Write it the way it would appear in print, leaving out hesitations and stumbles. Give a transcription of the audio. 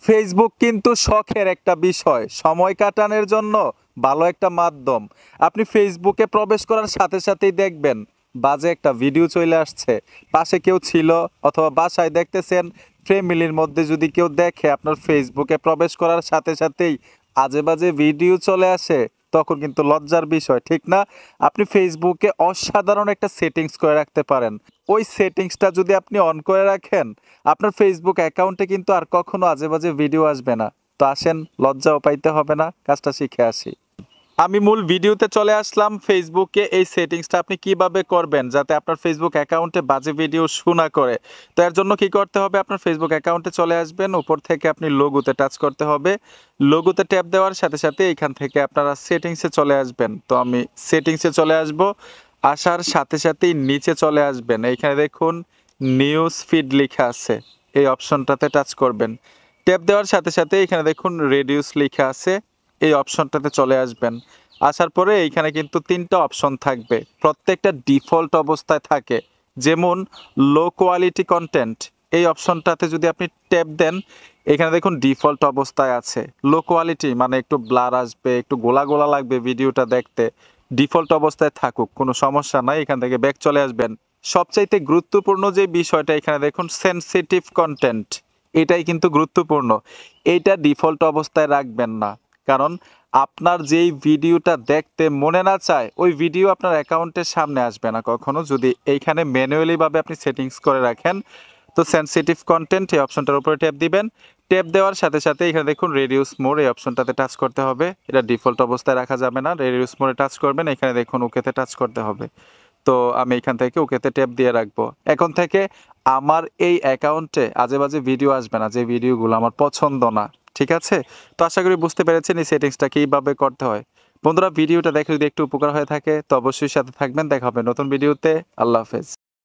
Facebook কিন্তু শখের একটা বিষয়, সময় কাটানোর জন্য ভালো একটা মাধ্যম। আপনি ফেসবুকে প্রবেশ করার সাথে সাথেই দেখবেন বাজে একটা ভিডিও চলে আসছে, পাশে কেউ ছিল অথবা বাসায় দেখতেছেন, ফ্যামিলির মধ্যে যদি কেউ দেখে আপনার ফেসবুকে প্রবেশ করার সাথে সাথেই আজে বাজে ভিডিও চলে আসে, তখন কিন্তু লজ্জার বিষয়, ঠিক না? আপনি ফেসবুকে অসাধারণ একটা সেটিংস করে রাখতে পারেন। ওই সেটিংসটা যদি আপনি অন করে রাখেন, আপনার ফেসবুক অ্যাকাউন্টে কিন্তু আর কখনো আজে বাজে ভিডিও আসবে না। তো আসেন, লজ্জাও পাইতে হবে না, কাজটা শিখে আসি। আমি মূল ভিডিওতে চলে আসলাম। ফেসবুকে এই সেটিংসটা আপনি কিভাবে করবেন যাতে আপনার ফেসবুক অ্যাকাউন্টে বাজে ভিডিও শো না করে। তো এর জন্য কি করতে হবে, আপনার ফেসবুক অ্যাকাউন্টে চলে আসবেন, উপর থেকে আপনি লোগোতে টাচ করতে হবে। লোগোতে ট্যাপ দেওয়ার সাথে সাথে এখান থেকে আপনারা সেটিংসে চলে আসবেন। তো আমি সেটিংসে চলে আসব, আসার সাথে সাথেই নিচে চলে আসবেন, এইখানে দেখুন নিউজ ফিড লেখা আছে, এই অপশনটাতে টাচ করবেন। ট্যাপ দেওয়ার সাথে সাথে এখানে দেখুন রেডিউস লেখা আছে, এই অপশনটাতে চলে আসবেন। আসার পরে এইখানে কিন্তু ৩টা অপশন থাকবে, প্রত্যেকটা ডিফল্ট অবস্থায় থাকে। যেমন লো কোয়ালিটি কন্টেন্ট, এই অপশনটাতে যদি আপনি ট্যাপ দেন, এখানে দেখুন ডিফল্ট অবস্থায় আছে। লো কোয়ালিটি মানে একটু ব্লার আসবে, একটু গোলা গোলা লাগবে ভিডিওটা দেখতে, ডিফল্ট অবস্থায় থাকুক, কোনো সমস্যা নাই, এখান থেকে ব্যাক চলে আসবেন। সবচাইতে গুরুত্বপূর্ণ যে বিষয়টা এখানে দেখুন সেনসিটিভ কন্টেন্ট, এটাই কিন্তু গুরুত্বপূর্ণ। এইটা ডিফল্ট অবস্থায় রাখবেন না, কারণ আপনার যেই ভিডিওটা দেখতে মনে না চায় ওই ভিডিও আপনার অ্যাকাউন্টের সামনে আসবে না কখনো, যদি এইখানে ম্যানুয়ালিভাবে আপনি সেটিংস করে রাখেন। তো সেনসিটিভ কন্টেন্ট এই অপশনটার উপরে ট্যাপ দিবেন। ট্যাপ দেওয়ার সাথে সাথে এখানে দেখুন রেডিউস মোর, এই অপশনটাতে টাচ করতে হবে। এটা ডিফল্ট অবস্থায় রাখা যাবে না, রেডিউস মোরে টাচ করবেন, এখানে দেখুন ওকেতে টাচ করতে হবে। তো আমি এখান থেকে ওকেতে ট্যাপ দিয়ে রাখবো। এখন থেকে আমার এই অ্যাকাউন্টে আজে বাজে ভিডিও আসবে না, যে ভিডিওগুলো আমার পছন্দ না। ঠিক আছে? তো আশা করি বুঝতে পেরেছেন এই সেটিংসটা কিভাবে করতে হয়। বন্ধুরা, ভিডিওটা দেখে যদি একটু উপকার হয়ে থাকে তো অবশ্যই সাথে থাকবেন। দেখা হবে নতুন ভিডিওতে। আল্লাহ হাফেজ।